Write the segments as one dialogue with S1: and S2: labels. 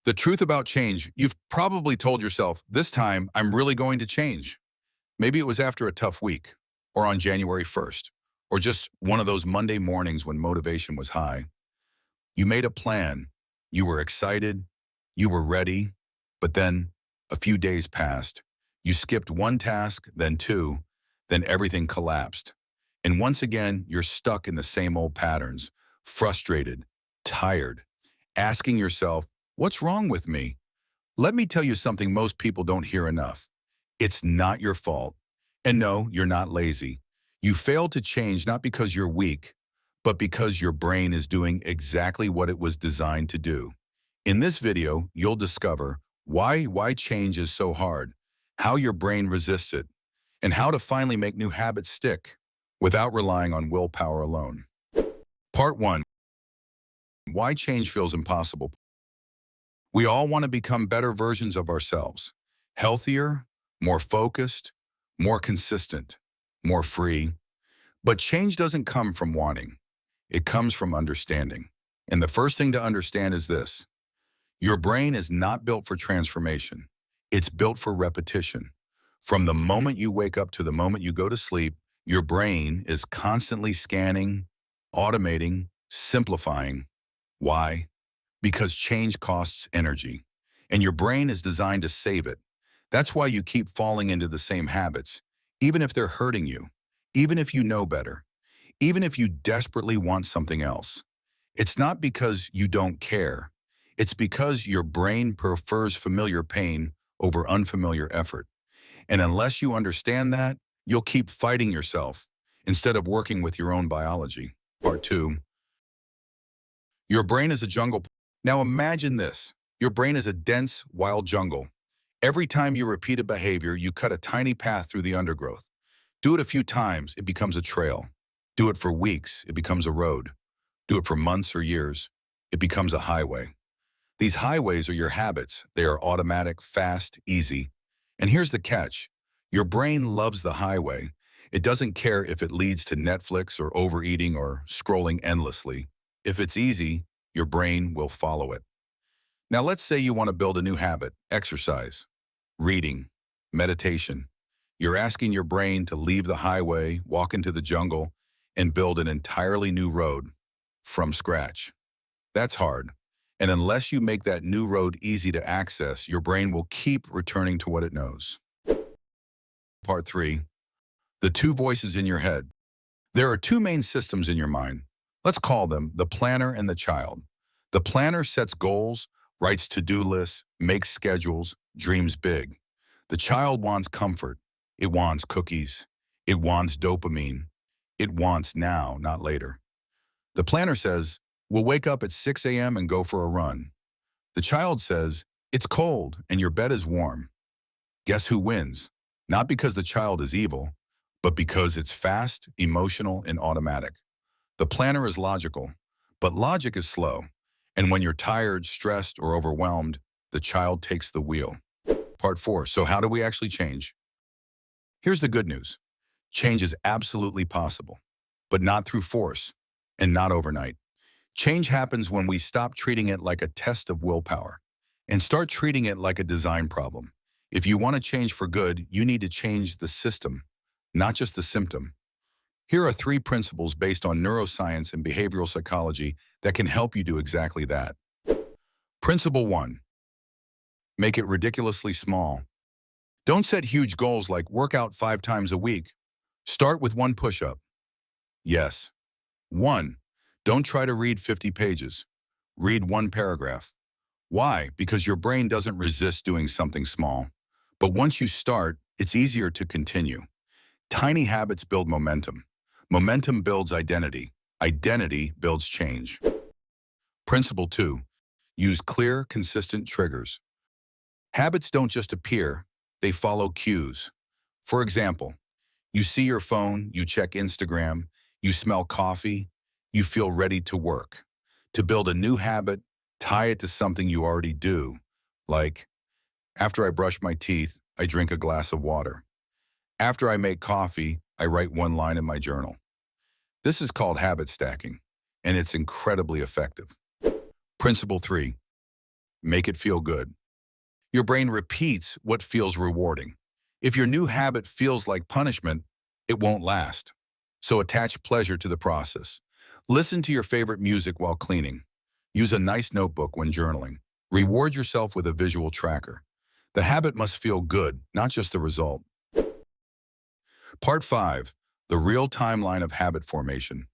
S1: The truth about change, you've probably told yourself, this time I'm really going to change. Maybe it was after a tough week, or on January 1st, or just one of those Monday mornings when motivation was high. You made a plan, you were excited, you were ready, but then a few days passed. You skipped one task, then two, then everything collapsed. And once again, you're stuck in the same old patterns, frustrated, tired, asking yourself, what's wrong with me? Let me tell you something most people don't hear enough. It's not your fault. And no, you're not lazy. You failed to change not because you're weak, but because your brain is doing exactly what it was designed to do. In this video, you'll discover why change is so hard, how your brain resists it, and how to finally make new habits stick without relying on willpower alone. Part 1. Why change feels impossible. We all want to become better versions of ourselves, healthier, more focused, more consistent, more free. But change doesn't come from wanting. It comes from understanding. And the first thing to understand is this. Your brain is not built for transformation. It's built for repetition. From the moment you wake up to the moment you go to sleep, your brain is constantly scanning, automating, simplifying. Why? Because change costs energy, and your brain is designed to save it. That's why you keep falling into the same habits, even if they're hurting you, even if you know better, even if you desperately want something else. It's not because you don't care. It's because your brain prefers familiar pain over unfamiliar effort. And unless you understand that, you'll keep fighting yourself instead of working with your own biology. Part 2. Your brain is a jungle. Now imagine this. Your brain is a dense, wild jungle. Every time you repeat a behavior, you cut a tiny path through the undergrowth. Do it a few times, it becomes a trail. Do it for weeks, it becomes a road. Do it for months or years, it becomes a highway. These highways are your habits. They are automatic, fast, easy. And here's the catch. Your brain loves the highway. It doesn't care if it leads to Netflix or overeating or scrolling endlessly. If it's easy, your brain will follow it. Now let's say you want to build a new habit, exercise, reading, meditation. You're asking your brain to leave the highway, walk into the jungle, and build an entirely new road from scratch. That's hard. And unless you make that new road easy to access, your brain will keep returning to what it knows. Part 3. The two voices in your head. There are two main systems in your mind. Let's call them the planner and the child. The planner sets goals, writes to-do lists, makes schedules, dreams big. The child wants comfort. It wants cookies. It wants dopamine. It wants now, not later. The planner says, we'll wake up at 6 a.m. and go for a run. The child says, it's cold and your bed is warm. Guess who wins? Not because the child is evil, but because it's fast, emotional, and automatic. The planner is logical, but logic is slow. And when you're tired, stressed, or overwhelmed, the child takes the wheel. Part 4. So how do we actually change? Here's the good news. Change is absolutely possible, but not through force and not overnight. Change happens when we stop treating it like a test of willpower and start treating it like a design problem. If you want to change for good, you need to change the system, not just the symptom. Here are 3 principles based on neuroscience and behavioral psychology that can help you do exactly that. Principle 1. Make it ridiculously small. Don't set huge goals like work out 5 times a week. Start with 1 push-up. Yes. 1. Don't try to read 50 pages. Read 1 paragraph. Why? Because your brain doesn't resist doing something small. But once you start, it's easier to continue. Tiny habits build momentum. Momentum builds identity. Identity builds change. Principle 2. Use clear, consistent triggers. Habits don't just appear, they follow cues. For example, you see your phone, you check Instagram, you smell coffee, you feel ready to work. To build a new habit, tie it to something you already do, like, after I brush my teeth, I drink a glass of water. After I make coffee, I write 1 line in my journal. This is called habit stacking, and it's incredibly effective. Principle 3. make it feel good. Your brain repeats what feels rewarding. If your new habit feels like punishment, it won't last. So attach pleasure to the process. Listen to your favorite music while cleaning. Use a nice notebook when journaling. Reward yourself with a visual tracker. The habit must feel good, not just the result. Part 5. The real timeline of habit formation.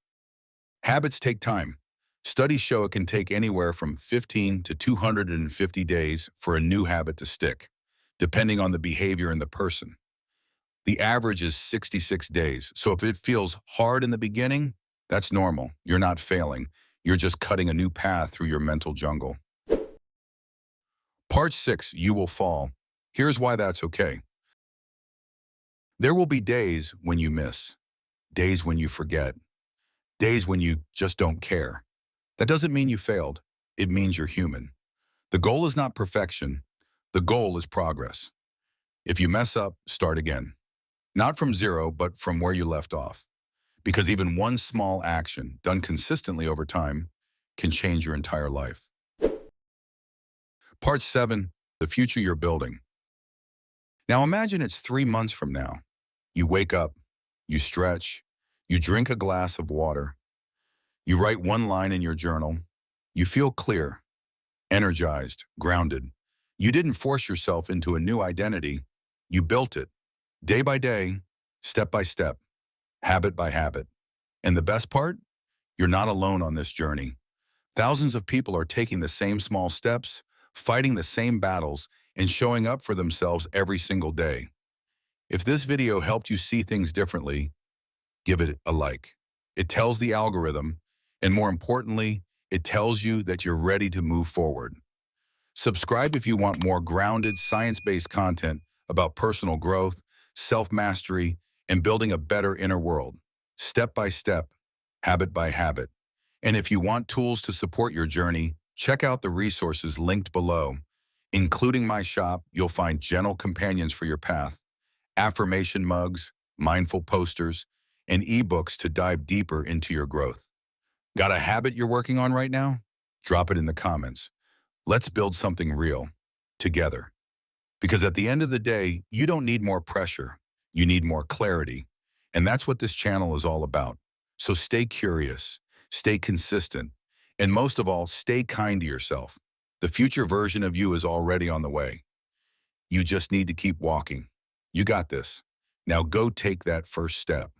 S1: Habits take time. Studies show it can take anywhere from 15 to 250 days for a new habit to stick, depending on the behavior and the person. The average is 66 days, so if it feels hard in the beginning, that's normal. You're not failing. You're just cutting a new path through your mental jungle. Part 6, you will fall. Here's why that's okay. There will be days when you miss, days when you forget, days when you just don't care. That doesn't mean you failed. It means you're human. The goal is not perfection. The goal is progress. If you mess up, start again. Not from zero, but from where you left off. Because even one small action, done consistently over time, can change your entire life. Part 7, the future you're building. Now imagine it's 3 months from now. You wake up, you stretch, you drink a glass of water, you write one line in your journal, you feel clear, energized, grounded. You didn't force yourself into a new identity, you built it, day by day, step by step, habit by habit. And the best part? You're not alone on this journey. Thousands of people are taking the same small steps, fighting the same battles, and showing up for themselves every single day. If this video helped you see things differently, give it a like. It tells the algorithm, and more importantly, it tells you that you're ready to move forward. Subscribe if you want more grounded, science-based content about personal growth, self-mastery, and building a better inner world, step by step, habit by habit. And if you want tools to support your journey, check out the resources linked below. Including my shop, you'll find gentle companions for your path, affirmation mugs, mindful posters, and ebooks to dive deeper into your growth. Got a habit you're working on right now? Drop it in the comments. Let's build something real, together. Because at the end of the day, you don't need more pressure. You need more clarity. And that's what this channel is all about. So stay curious, stay consistent, and most of all, stay kind to yourself. The future version of you is already on the way. You just need to keep walking. You got this. Now go take that first step.